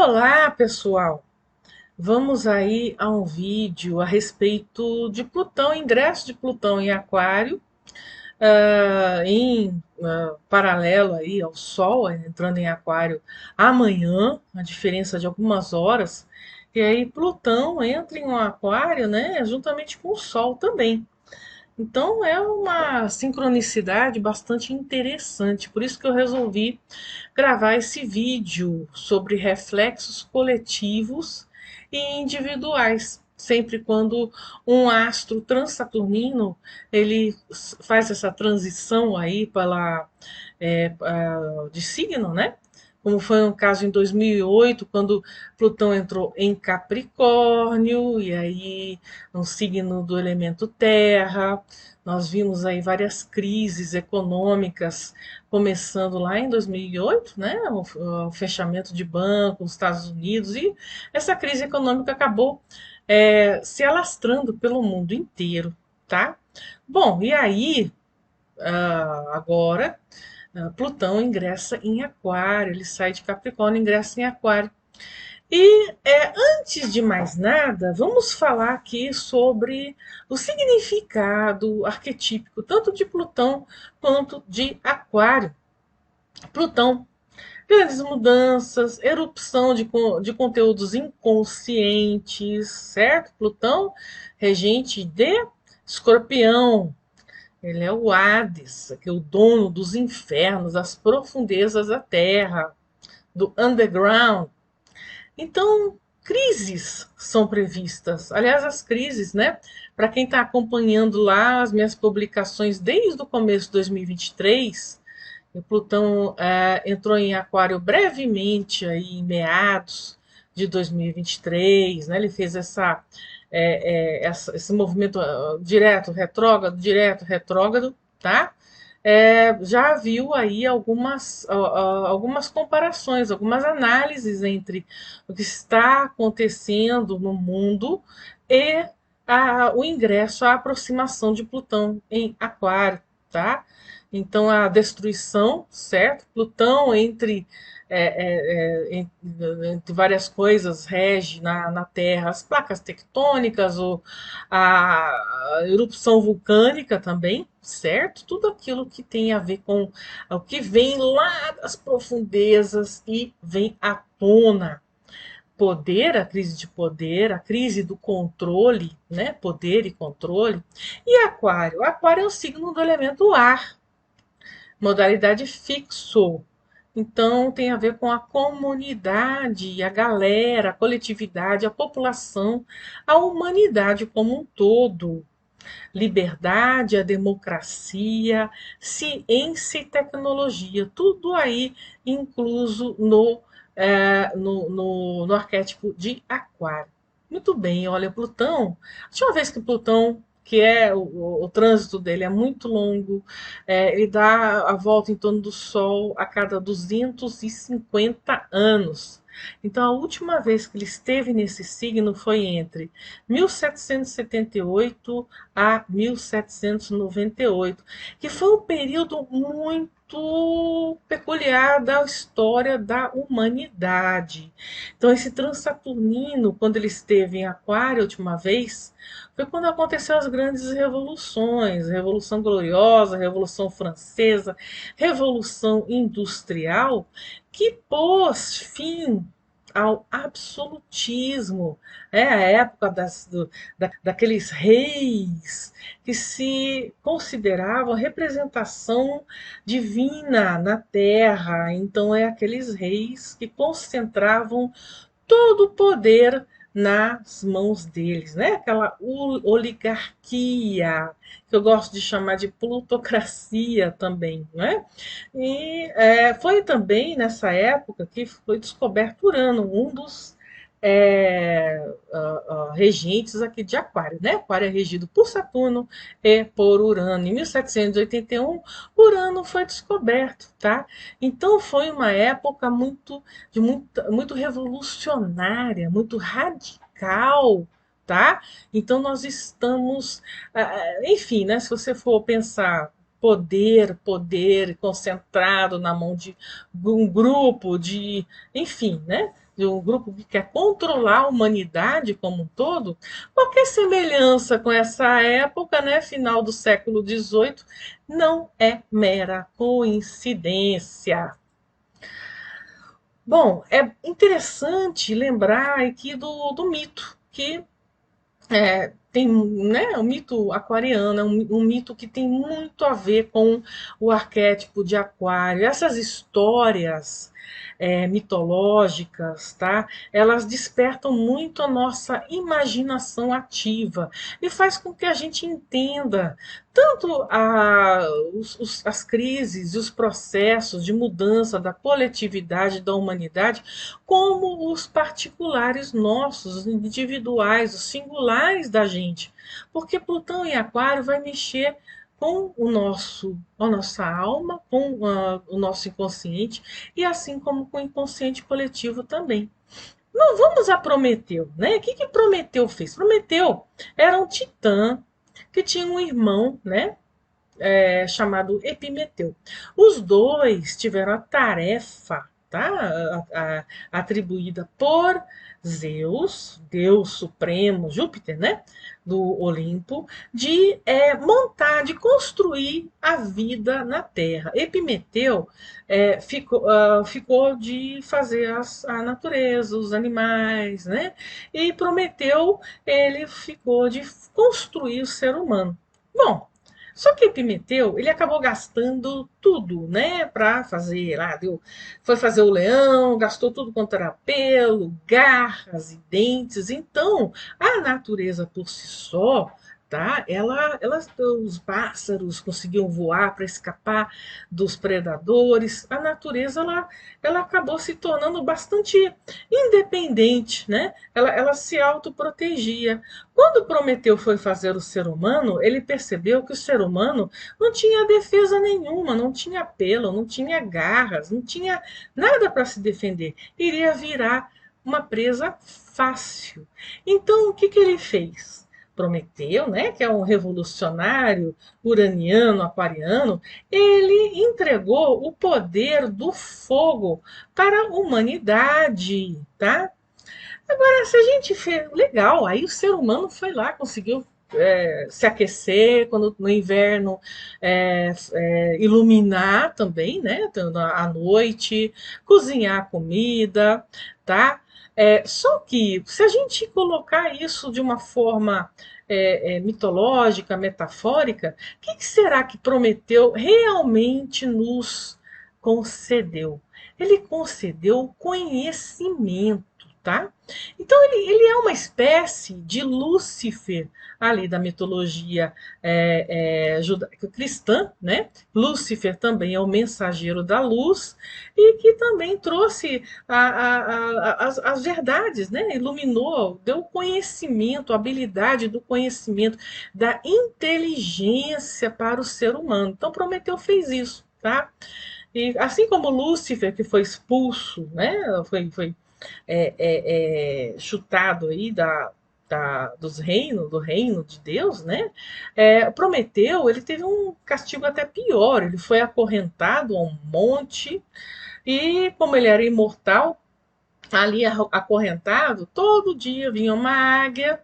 Olá, pessoal! Vamos aí a um vídeo a respeito de Plutão, ingresso de Plutão em Aquário, em paralelo aí ao Sol, entrando em Aquário amanhã, a diferença de algumas horas, e aí Plutão entra em um Aquário, né, juntamente com o Sol também. Então é uma sincronicidade bastante interessante, por isso que eu resolvi gravar esse vídeo sobre reflexos coletivos e individuais. Sempre quando um astro transsaturnino ele faz essa transição aí de signo, né? Como foi um caso em 2008, quando Plutão entrou em Capricórnio, e aí um signo do elemento Terra. Nós vimos aí várias crises econômicas começando lá em 2008, né, o fechamento de bancos nos Estados Unidos, e essa crise econômica acabou se alastrando pelo mundo inteiro, tá? Bom, e aí, agora, Plutão ingressa em Aquário, ele sai de Capricórnio e ingressa em Aquário. E antes de mais nada, vamos falar aqui sobre o significado arquetípico, tanto de Plutão quanto de Aquário. Plutão, grandes mudanças, erupção de conteúdos inconscientes, certo? Plutão, regente de Escorpião. Ele é o Hades, que é o dono dos infernos, das profundezas da Terra, do underground. Então, crises são previstas. Aliás, as crises, né? Para quem está acompanhando lá as minhas publicações desde o começo de 2023, o Plutão entrou em Aquário brevemente aí em meados de 2023, né? Ele fez esse movimento direto, retrógrado, tá? Já viu aí algumas comparações, algumas análises entre o que está acontecendo no mundo e o ingresso, a aproximação de Plutão em Aquário, tá? Então a destruição, certo? Plutão entre várias coisas rege na Terra as placas tectônicas, a erupção vulcânica também, certo? Tudo aquilo que tem a ver com o que vem lá das profundezas e vem à tona. Poder, a crise de poder, a crise do controle, né? Poder e controle. E Aquário? Aquário é o signo do elemento ar, modalidade fixo. Então tem a ver com a comunidade, a galera, a coletividade, a população, a humanidade como um todo. Liberdade, a democracia, ciência e tecnologia, tudo aí incluso no arquétipo de Aquário. Muito bem, olha, Plutão, a última vez que Plutão, que é o trânsito dele é muito longo, ele dá a volta em torno do Sol a cada 250 anos. Então, a última vez que ele esteve nesse signo foi entre 1778 a 1798, que foi um período muito peculiar da história da humanidade. Então, esse Transsaturnino, quando ele esteve em Aquário a última vez, foi quando aconteceu as grandes revoluções, Revolução Gloriosa, Revolução Francesa, Revolução Industrial, que pôs fim ao absolutismo. É a época daqueles reis que se consideravam representação divina na terra. Então, é aqueles reis que concentravam todo o poder nas mãos deles, né? Aquela oligarquia, que eu gosto de chamar de plutocracia também, né? E foi também nessa época que foi descoberto Urano, um dos regentes aqui de Aquário, né? Aquário é regido por Saturno e por Urano. Em 1781, Urano foi descoberto, tá? Então foi uma época muito revolucionária, muito radical, tá? Então nós estamos, enfim, né? Se você for pensar poder concentrado na mão de um grupo de, enfim, né? de um grupo que quer controlar a humanidade como um todo, qualquer semelhança com essa época, né, final do século XVIII, não é mera coincidência. Bom, é interessante lembrar aqui do mito, que tem, né, o mito aquariano é um mito que tem muito a ver com o arquétipo de aquário. Essas histórias mitológicas, tá? Elas despertam muito a nossa imaginação ativa e faz com que a gente entenda tanto as crises e os processos de mudança da coletividade da humanidade, como os particulares nossos, os individuais, os singulares da gente. Porque Plutão em Aquário vai mexer com a nossa alma, com o nosso inconsciente, e assim como com o inconsciente coletivo também. Não vamos a Prometeu, né? O que, que Prometeu fez? Prometeu era um titã que tinha um irmão, né? Chamado Epimeteu. Os dois tiveram a tarefa, tá, atribuída por Zeus, Deus Supremo, Júpiter, né, do Olimpo, de montar, de construir a vida na Terra. Epimeteu ficou de fazer a natureza, os animais, né, e Prometeu, ele ficou de construir o ser humano. Bom, só que Epimeteu, ele acabou gastando tudo, né, para fazer lá, foi fazer o leão, gastou tudo quanto era pelo, garras e dentes. Então, a natureza por si só, tá? Os pássaros conseguiam voar para escapar dos predadores. A natureza, ela acabou se tornando bastante independente, né? Ela se autoprotegia. Quando Prometeu foi fazer o ser humano, ele percebeu que o ser humano não tinha defesa nenhuma, não tinha pelo, não tinha garras, não tinha nada para se defender. Iria virar uma presa fácil. Então, o que, que ele fez? Prometeu, né, que é um revolucionário uraniano, aquariano, ele entregou o poder do fogo para a humanidade, tá? Agora, se a gente fez. Legal, aí o ser humano foi lá, conseguiu se aquecer quando no inverno, iluminar também, né? À noite, cozinhar comida, tá? Só que se a gente colocar isso de uma forma mitológica, metafórica, o que será que Prometeu realmente nos concedeu? Ele concedeu conhecimento, tá? Então ele é uma espécie de Lúcifer ali da mitologia cristã, né? Lúcifer também é o mensageiro da luz e que também trouxe as verdades, né? Iluminou, deu conhecimento, habilidade do conhecimento, da inteligência para o ser humano. Então Prometeu fez isso, tá? E assim como Lúcifer, que foi expulso, né? Foi chutado aí do reino de Deus, né? Prometeu, ele teve um castigo até pior. Ele foi acorrentado a um monte e, como ele era imortal, ali acorrentado, todo dia vinha uma águia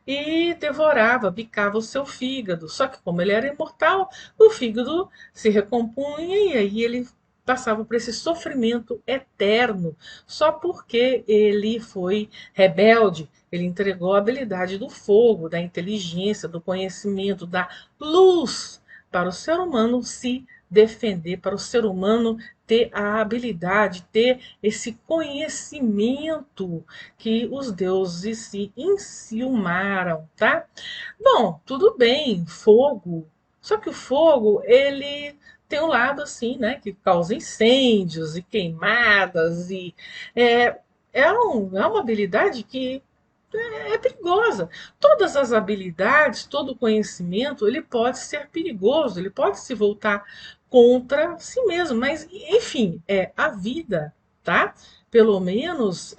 e devorava, picava o seu fígado. Só que, como ele era imortal, o fígado se recompunha e aí ele passava por esse sofrimento eterno, só porque ele foi rebelde. Ele entregou a habilidade do fogo, da inteligência, do conhecimento, da luz para o ser humano se defender, para o ser humano ter a habilidade, ter esse conhecimento que os deuses se enciumaram, tá? Bom, tudo bem, fogo. Só que o fogo, ele tem um lado assim, né, que causa incêndios e queimadas e é, é uma habilidade que é perigosa. Todas as habilidades, todo o conhecimento, ele pode ser perigoso, ele pode se voltar contra si mesmo, mas enfim, é a vida, tá? pelo menos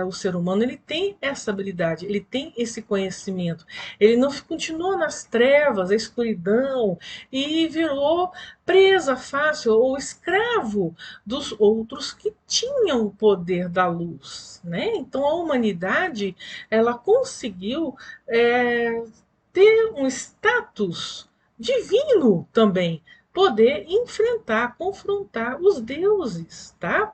o ser humano ele tem essa habilidade, ele tem esse conhecimento. Ele não continua nas trevas, a escuridão e virou presa fácil ou escravo dos outros que tinham o poder da luz, né? Então a humanidade ela conseguiu é, ter um status divino também, poder enfrentar, confrontar os deuses, tá?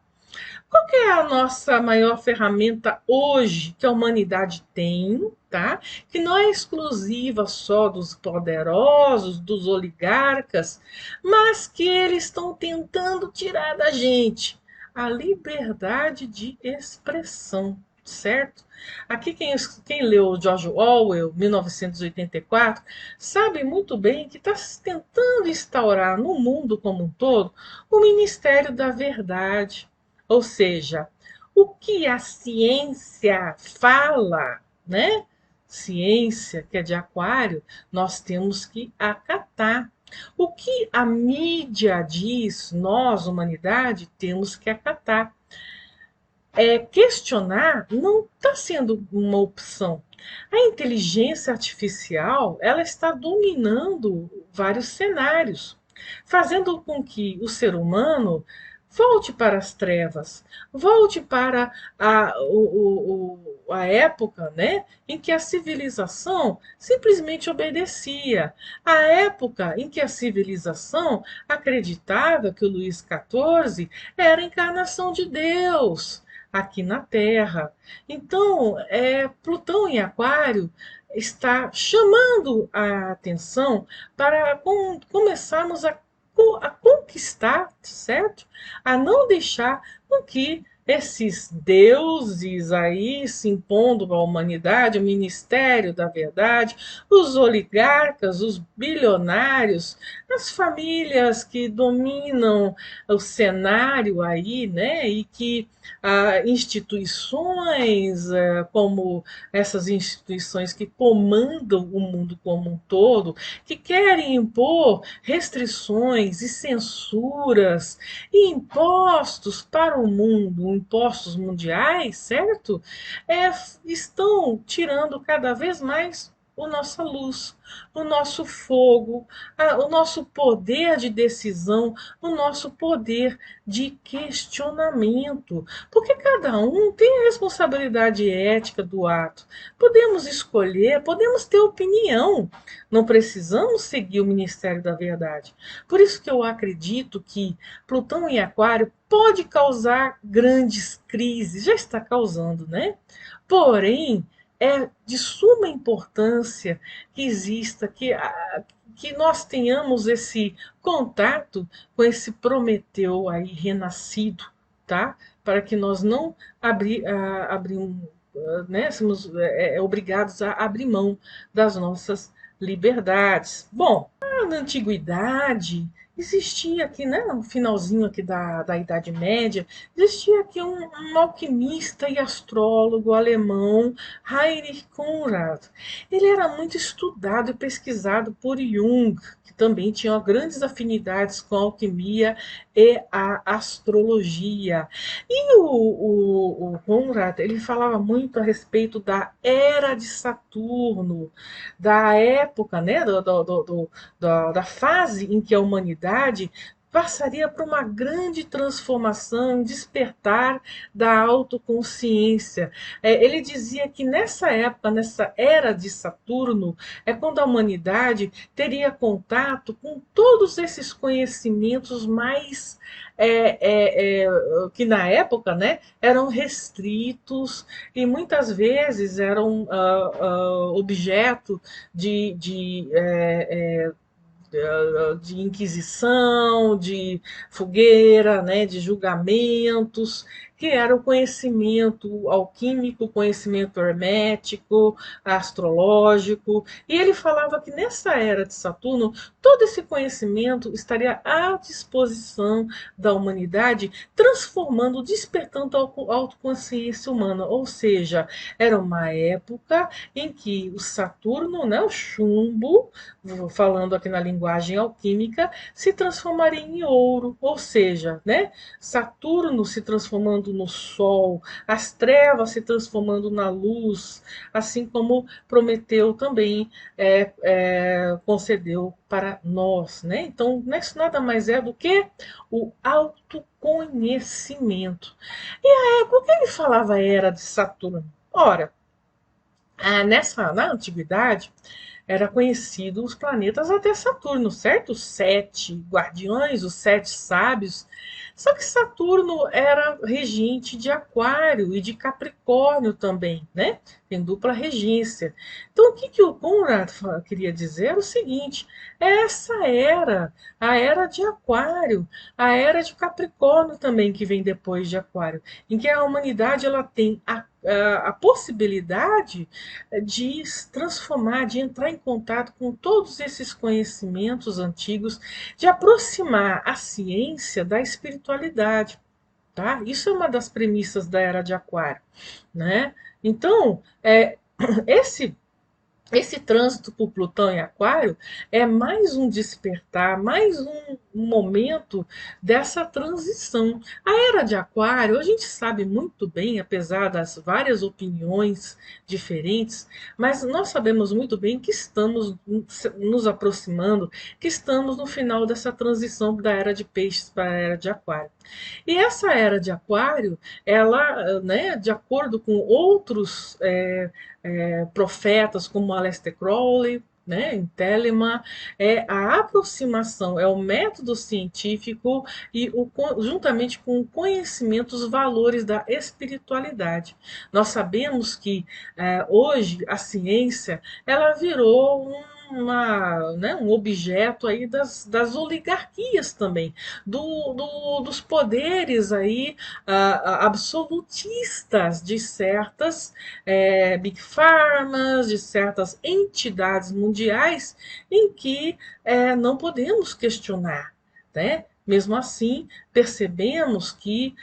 Qual que é a nossa maior ferramenta hoje que a humanidade tem, tá? Que não é exclusiva só dos poderosos, dos oligarcas, mas que eles estão tentando tirar da gente a liberdade de expressão, certo? Aqui quem leu George Orwell, 1984, sabe muito bem que está tentando instaurar no mundo como um todo o Ministério da Verdade. Ou seja, o que a ciência fala, né? Ciência, que é de aquário, nós temos que acatar. O que a mídia diz, nós, humanidade, temos que acatar. Questionar não está sendo uma opção. A inteligência artificial ela está dominando vários cenários, fazendo com que o ser humano volte para as trevas, volte para a época, né, em que a civilização simplesmente obedecia, a época em que a civilização acreditava que o Luís XIV era a encarnação de Deus aqui na Terra. Então, Plutão em Aquário está chamando a atenção para começarmos a conquistar, certo? A não deixar com que esses deuses aí se impondo à humanidade, o Ministério da Verdade, os oligarcas, os bilionários, as famílias que dominam o cenário aí, né? E que instituições como essas instituições que comandam o mundo como um todo, que querem impor restrições e censuras e impostos para o mundo, impostos mundiais, certo? Estão tirando cada vez mais a nossa luz, o nosso fogo, o nosso poder de decisão, o nosso poder de questionamento, porque cada um tem a responsabilidade ética do ato. Podemos escolher, podemos ter opinião, não precisamos seguir o Ministério da Verdade. Por isso que eu acredito que Plutão em Aquário pode causar grandes crises, já está causando, né? Porém, é de suma importância que exista, que nós tenhamos esse contato com esse Prometeu aí renascido, tá? Para que nós não né, somos obrigados a abrir mão das nossas liberdades. Bom, na antiguidade existia aqui, né, no finalzinho aqui da Idade Média, existia aqui um alquimista e astrólogo alemão, Heinrich Conrad. Ele era muito estudado e pesquisado por Jung, que também tinha grandes afinidades com a alquimia e a astrologia. E o Conrad, ele falava muito a respeito da era de Saturno, da época, né, da fase em que a humanidade passaria por uma grande transformação, despertar da autoconsciência. Ele dizia que nessa época, nessa era de Saturno, é quando a humanidade teria contato com todos esses conhecimentos mais que na época, né, eram restritos e muitas vezes eram objeto de inquisição, de fogueira, né, de julgamentos, que era o conhecimento alquímico, conhecimento hermético, astrológico. E ele falava que nessa era de Saturno, todo esse conhecimento estaria à disposição da humanidade, transformando, despertando a autoconsciência humana. Ou seja, era uma época em que o Saturno, né, o chumbo, falando aqui na linguagem alquímica, se transformaria em ouro, ou seja, né, Saturno se transformando no sol, as trevas se transformando na luz, assim como Prometeu também concedeu para nós, né? Então, isso nada mais é do que o autoconhecimento. E por que ele falava era de Saturno? Ora, na antiguidade, era conhecido os planetas até Saturno, certo? Os sete guardiões, os sete sábios. Só que Saturno era regente de Aquário e de Capricórnio também, né? Tem dupla regência. Então, o que o Conrad queria dizer era o seguinte: essa era, a era de Aquário, a era de Capricórnio também, que vem depois de Aquário, em que a humanidade ela tem a possibilidade de transformar, de entrar em contato com todos esses conhecimentos antigos, de aproximar a ciência da espiritualidade. Tá? Isso é uma das premissas da Era de Aquário. Né? Então, esse esse trânsito por Plutão em Aquário é mais um despertar, mais um momento dessa transição. A era de Aquário, a gente sabe muito bem, apesar das várias opiniões diferentes, mas nós sabemos muito bem que estamos nos aproximando, que estamos no final dessa transição da era de Peixes para a era de Aquário. E essa era de Aquário, ela, né, de acordo com outros profetas como Aleister Crowley, né, em Telemann, é a aproximação, é o método científico e juntamente com o conhecimento, os valores da espiritualidade. Nós sabemos que hoje a ciência ela virou um objeto aí das oligarquias também, dos poderes aí absolutistas de certas Big Pharmas, de certas entidades mundiais em que não podemos questionar, né? Mesmo assim, percebemos que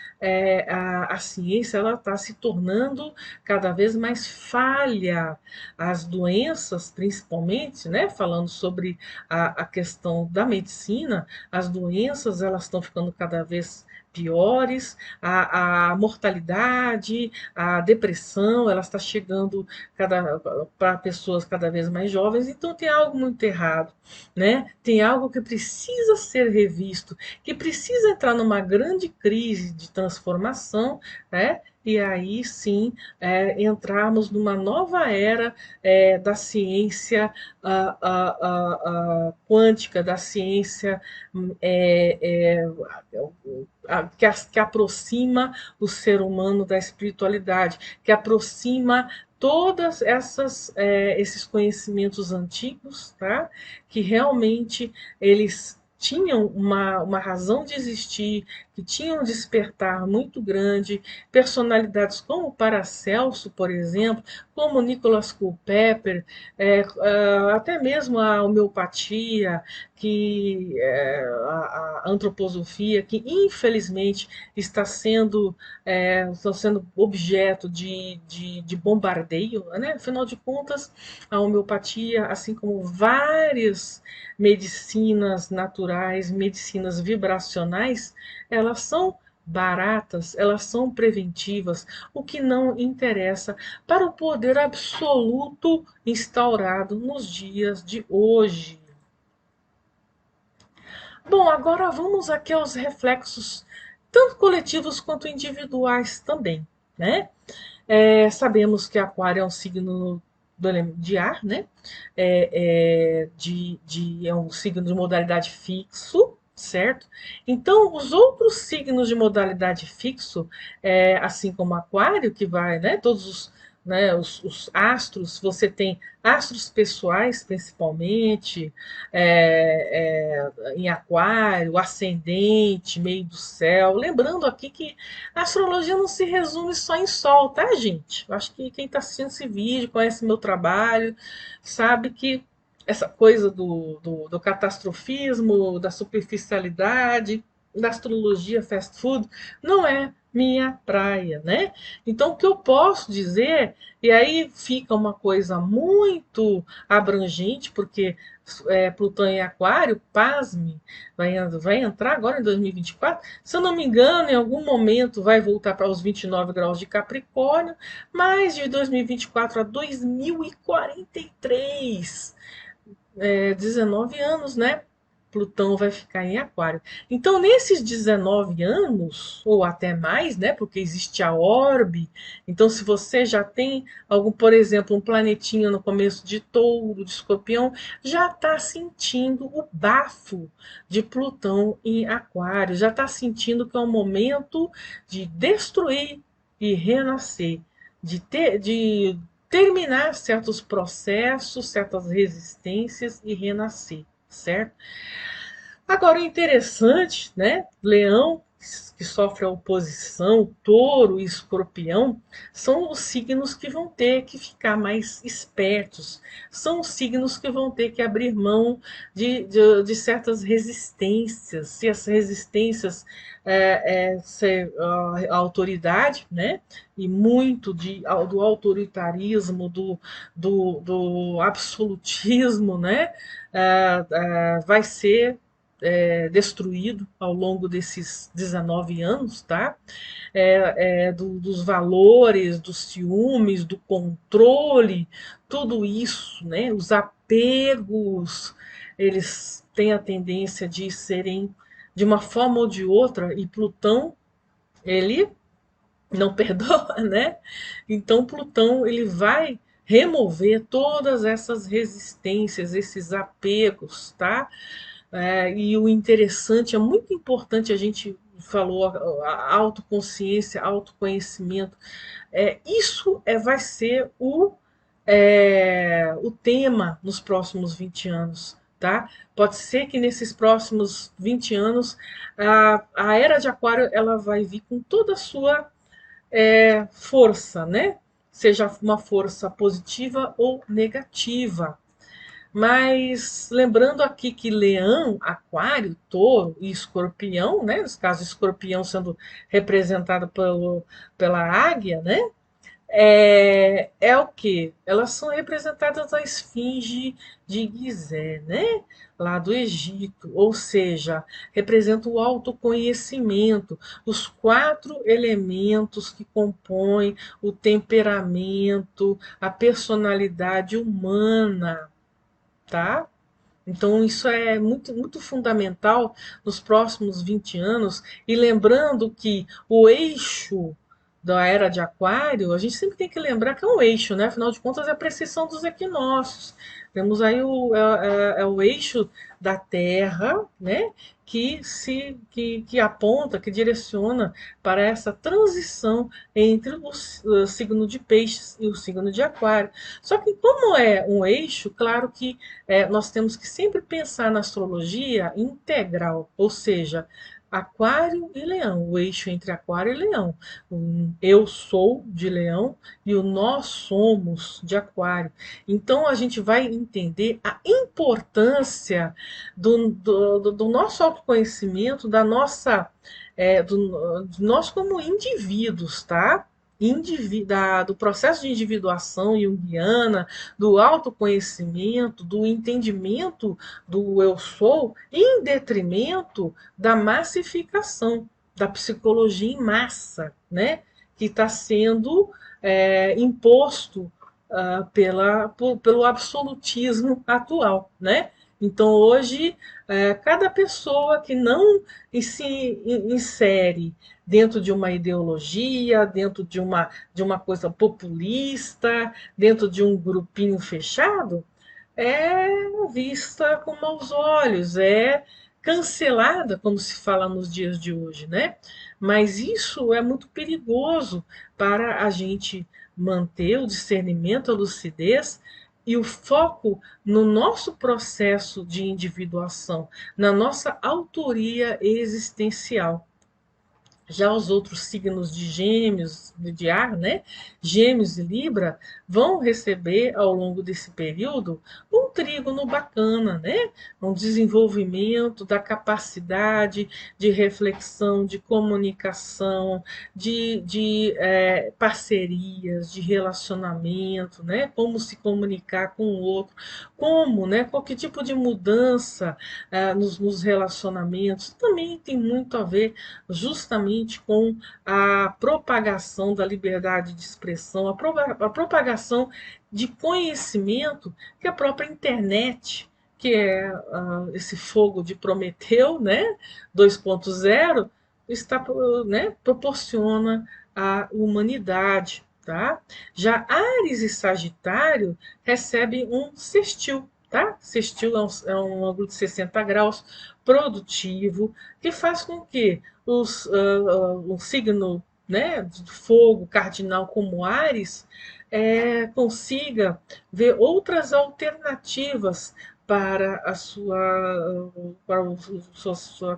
a ciência está se tornando cada vez mais falha. As doenças, principalmente, né, falando sobre a questão da medicina, as doenças elas estão ficando cada vez piores, a mortalidade, a depressão, ela está chegando para pessoas cada vez mais jovens, então tem algo muito errado, né? Tem algo que precisa ser revisto, que precisa entrar numa grande crise de transformação, né? E aí sim entrarmos numa nova era da ciência quântica, da ciência que aproxima o ser humano da espiritualidade, que aproxima todas esses conhecimentos antigos, tá? Que realmente eles tinham uma razão de existir, que tinham um despertar muito grande, personalidades como Paracelso, por exemplo, como Nicholas Culpeper, até mesmo a homeopatia, que a antroposofia, que infelizmente estão sendo objeto de bombardeio, né? Afinal de contas, a homeopatia, assim como várias medicinas naturais, medicinas vibracionais, elas são baratas, elas são preventivas, o que não interessa para o poder absoluto instaurado nos dias de hoje. Bom, agora vamos aqui aos reflexos, tanto coletivos quanto individuais também, né? Sabemos que Aquário é um signo de ar, né? É um signo de modalidade fixo, certo? Então, os outros signos de modalidade fixo, assim como Aquário, que vai, né? Todos os astros, você tem astros pessoais, principalmente, em Aquário, ascendente, meio do céu. Lembrando aqui que a astrologia não se resume só em Sol, tá, gente? Eu acho que quem está assistindo esse vídeo, conhece meu trabalho, sabe que essa coisa do catastrofismo, da superficialidade, da astrologia fast food, não é minha praia, né? Então, o que eu posso dizer, e aí fica uma coisa muito abrangente, porque Plutão em Aquário, pasme, vai entrar agora em 2024. Se eu não me engano, em algum momento vai voltar para os 29 graus de Capricórnio, mas de 2024 a 2043 19 anos, né? Plutão vai ficar em Aquário. Então, nesses 19 anos, ou até mais, né? Porque existe a orbe. Então, se você já tem algum, por exemplo, um planetinha no começo de Touro, de Escorpião, já está sentindo o bafo de Plutão em Aquário, já está sentindo que é o momento de destruir e renascer, de terminar certos processos, certas resistências e renascer, certo? Agora, o interessante, né? Leão, que sofre a oposição, touro e escorpião, são os signos que vão ter que ficar mais espertos, são os signos que vão ter que abrir mão de certas resistências, se as resistências ser a autoridade, né? E muito do autoritarismo, do absolutismo, né? Vai ser destruído ao longo desses 19 anos, tá? Dos valores, dos ciúmes, do controle, tudo isso, né? Os apegos, eles têm a tendência de serem de uma forma ou de outra, e Plutão, ele não perdoa, né? Então Plutão, ele vai remover todas essas resistências, esses apegos, tá? E o interessante, é muito importante, a gente falou, a autoconsciência, autoconhecimento. Isso vai ser o tema nos próximos 20 anos. Tá? Pode ser que nesses próximos 20 anos a era de Aquário ela vai vir com toda a sua força, né? Seja uma força positiva ou negativa. Mas lembrando aqui que Leão, Aquário, Touro e Escorpião, né? Nesse caso, Escorpião sendo representado pela águia, né? É o que? Elas são representadas na esfinge de Gizé, né? Lá do Egito, ou seja, representa o autoconhecimento, os 4 elementos que compõem o temperamento, a personalidade humana, tá? Então, isso é muito, muito fundamental nos próximos 20 anos. E lembrando que o eixo da era de Aquário, a gente sempre tem que lembrar que é um eixo, né? Afinal de contas, é a precessão dos equinócios. Temos aí o eixo da Terra, né? Que aponta, que direciona para essa transição entre o signo de Peixes e o signo de Aquário. Só que, como é um eixo, claro que nós temos que sempre pensar na astrologia integral, ou seja, Aquário e Leão, o eixo entre Aquário e Leão. O eu sou de Leão e o nós somos de Aquário. Então a gente vai entender a importância do nosso autoconhecimento, de nós como indivíduos, tá? Do processo de individuação junguiana, do autoconhecimento, do entendimento do eu sou, em detrimento da massificação, da psicologia em massa, né? Que está sendo imposto pelo absolutismo atual, né? Então hoje cada pessoa que não se insere dentro de uma ideologia, dentro de uma coisa populista, dentro de um grupinho fechado, é vista com maus olhos, é cancelada, como se fala nos dias de hoje, né? Mas isso é muito perigoso para a gente manter o discernimento, a lucidez e o foco no nosso processo de individuação, na nossa autoria existencial. Já os outros signos de Gêmeos, de ar, né? Gêmeos e Libra, vão receber ao longo desse período um trígono bacana, né? Um desenvolvimento da capacidade de reflexão, de comunicação, parcerias, de relacionamento, né? Como se comunicar com o outro, como, né? Qual que tipo de mudança nos relacionamentos também tem muito a ver justamente com a propagação da liberdade de expressão, a propagação de conhecimento que a própria internet, que é esse fogo de Prometeu, né, 2.0, está, né, proporciona à humanidade. Tá? Já Áries e Sagitário recebem um sextil. Tá? Sextil é um ângulo de 60 graus produtivo, que faz com que o signo, né, de fogo cardinal como Áries consiga ver outras alternativas para a sua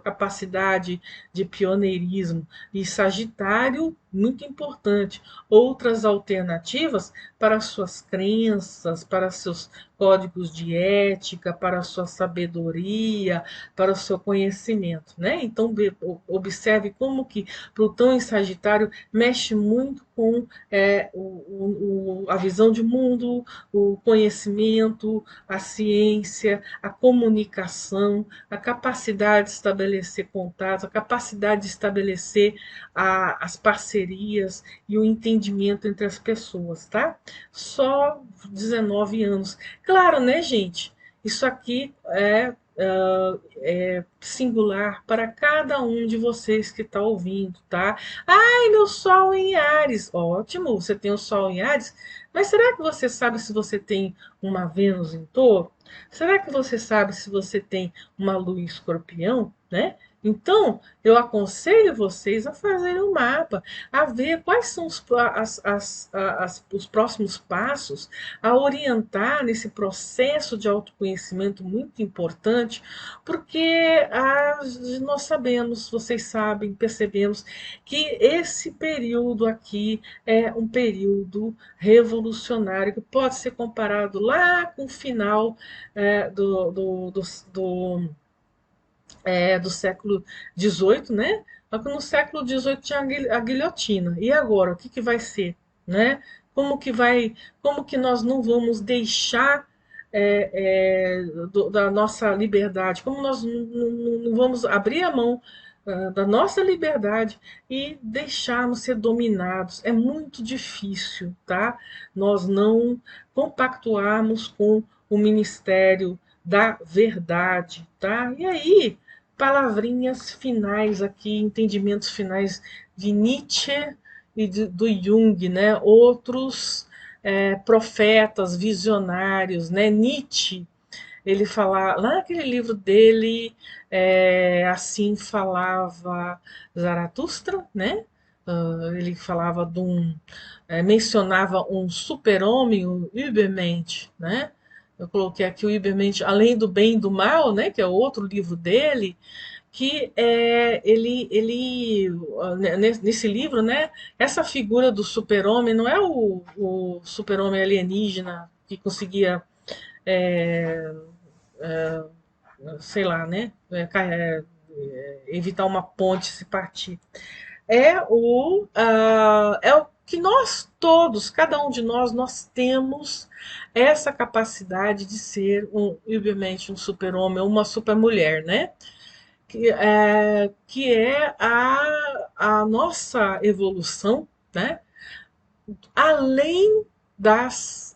capacidade de pioneirismo. E Sagitário, muito importante, outras alternativas para suas crenças, para seus códigos de ética, para a sua sabedoria, para o seu conhecimento, né? Então observe como que Plutão em Sagitário mexe muito com a visão de mundo, o conhecimento, a ciência, a comunicação, a capacidade de estabelecer contatos, a capacidade de estabelecer as parcerias e o entendimento entre as pessoas, tá? Só 19 anos. Claro, né, gente? Isso aqui é singular para cada um de vocês que está ouvindo, tá? Ai, meu Sol em Áries. Ótimo, você tem o Sol em Áries, mas será que você sabe se você tem uma Vênus em Touro? Será que você sabe se você tem uma Lua em Escorpião, né? Então, eu aconselho vocês a fazerem um mapa, a ver quais são os próximos passos, a orientar nesse processo de autoconhecimento muito importante, porque nós sabemos, vocês sabem, percebemos que esse período aqui é um período revolucionário que pode ser comparado lá com o final do, do século XVIII, né? Só que no século XVIII tinha a guilhotina. E agora, o que vai ser? Né? Como que nós não vamos deixar da nossa liberdade? Como nós não vamos abrir a mão da nossa liberdade e deixarmos ser dominados? É muito difícil, tá? Nós não compactuarmos com o ministério da verdade, tá? E aí, palavrinhas finais aqui, entendimentos finais de Nietzsche e do Jung, né? Outros profetas, visionários, né? Nietzsche, ele fala lá naquele livro dele, assim falava Zaratustra, né? Ele falava mencionava um super-homem, o Übermensch, né? Eu coloquei aqui o Übermensch, Além do Bem e do Mal, né? Que é outro livro dele, que nesse livro, né? Essa figura do super-homem não é o super-homem alienígena que conseguia sei lá, né? Evitar uma ponte se partir. É o que nós todos, cada um de nós temos essa capacidade de ser obviamente, um super-homem ou uma super-mulher, né? Que é a nossa evolução, né? Além das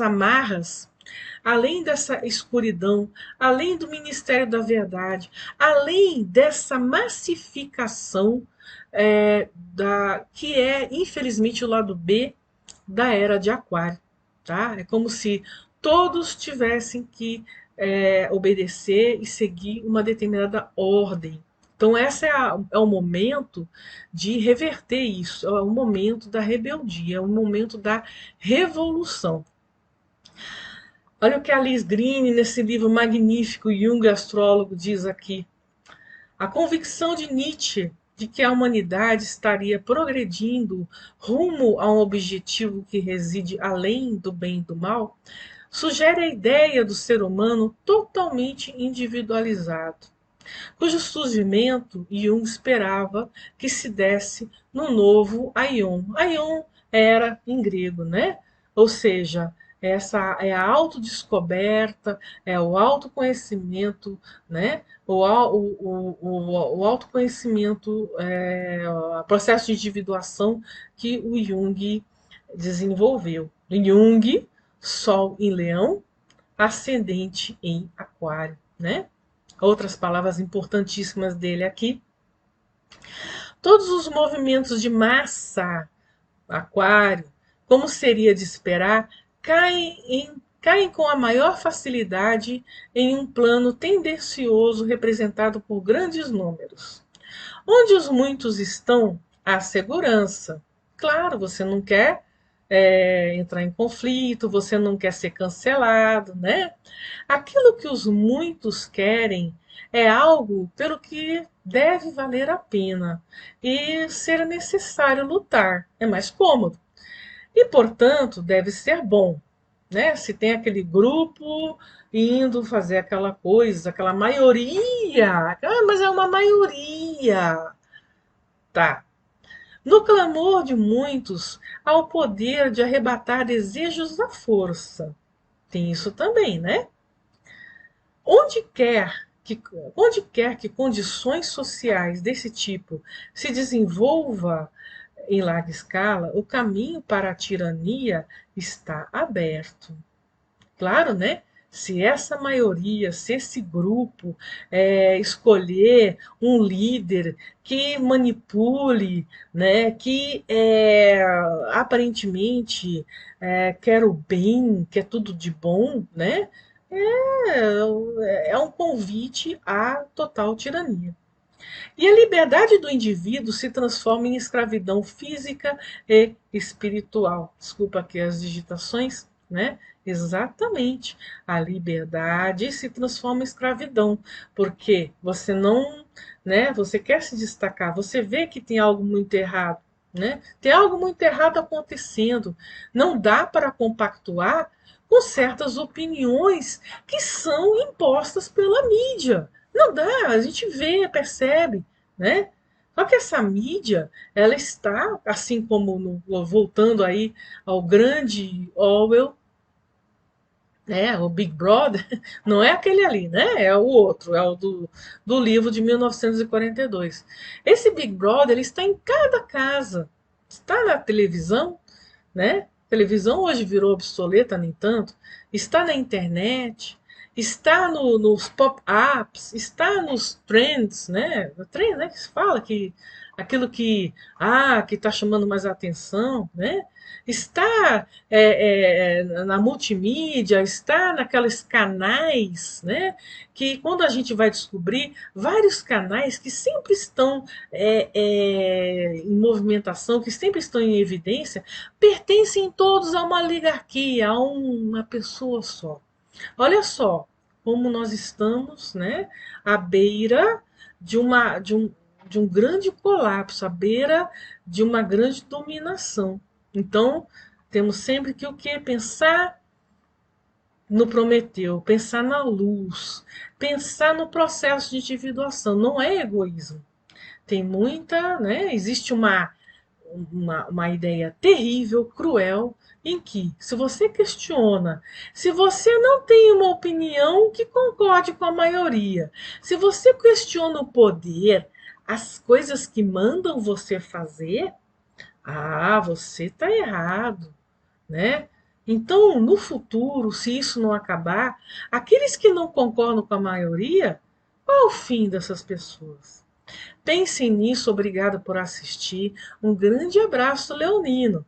amarras, além dessa escuridão, além do ministério da verdade, além dessa massificação que é, infelizmente, o lado B da era de Aquário. Tá? É como se todos tivessem que obedecer e seguir uma determinada ordem. Então, esse é o momento de reverter isso, é o momento da rebeldia, é o momento da revolução. Olha o que a Liz Green, nesse livro magnífico, Jung Astrólogo, diz aqui. A convicção de Nietzsche de que a humanidade estaria progredindo rumo a um objetivo que reside além do bem e do mal, sugere a ideia do ser humano totalmente individualizado, cujo surgimento Jung esperava que se desse no novo Aion. Aion era em grego, né? Ou seja, essa é a autodescoberta, é o autoconhecimento, né? O autoconhecimento, o processo de individuação que o Jung desenvolveu. Jung, Sol em Leão, ascendente em Aquário, né? Outras palavras importantíssimas dele aqui. Todos os movimentos de massa, Aquário, como seria de esperar, caem com a maior facilidade em um plano tendencioso representado por grandes números. Onde os muitos estão, há segurança. Claro, você não quer entrar em conflito, você não quer ser cancelado, né? Aquilo que os muitos querem é algo pelo que deve valer a pena e ser necessário lutar. É mais cômodo. E, portanto, deve ser bom. Né? Se tem aquele grupo indo fazer aquela coisa, aquela maioria, mas é uma maioria. Tá. No clamor de muitos, há o poder de arrebatar desejos à força. Tem isso também, né? Onde quer que, onde quer que condições sociais desse tipo se desenvolva em larga escala, o caminho para a tirania está aberto. Claro, né? Se essa maioria, se esse grupo escolher um líder que manipule, né, que aparentemente quer o bem, quer tudo de bom, né, é um convite à total tirania. E a liberdade do indivíduo se transforma em escravidão física e espiritual. Desculpa aqui as digitações, né? Exatamente. A liberdade se transforma em escravidão, porque você não, né? Você quer se destacar, você vê que tem algo muito errado, né? Tem algo muito errado acontecendo. Não dá para compactuar com certas opiniões que são impostas pela mídia. Não dá, a gente vê, percebe, né? Só que essa mídia, ela está, assim como voltando aí ao grande Orwell, né, o Big Brother, não é aquele ali, né? É o outro, é o do livro de 1942. Esse Big Brother ele está em cada casa, está na televisão, né? A televisão hoje virou obsoleta, nem tanto, está na internet, está nos pop-ups, está nos trends, né? O trend, né? Que se fala que aquilo que está chamando mais atenção, né? Está na multimídia, está naqueles canais, né? Que quando a gente vai descobrir vários canais que sempre estão em movimentação, que sempre estão em evidência, pertencem todos a uma oligarquia, a uma pessoa só. Olha só como nós estamos, né, à beira de um grande colapso, à beira de uma grande dominação. Então, temos sempre que o quê? Pensar no Prometeu, pensar na luz, pensar no processo de individuação. Não é egoísmo. Tem muita, né? Existe uma ideia terrível, cruel, em que, se você questiona, se você não tem uma opinião que concorde com a maioria, se você questiona o poder, as coisas que mandam você fazer, você está errado, né? Então, no futuro, se isso não acabar, aqueles que não concordam com a maioria, qual é o fim dessas pessoas? Pensem nisso, obrigada por assistir. Um grande abraço leonino.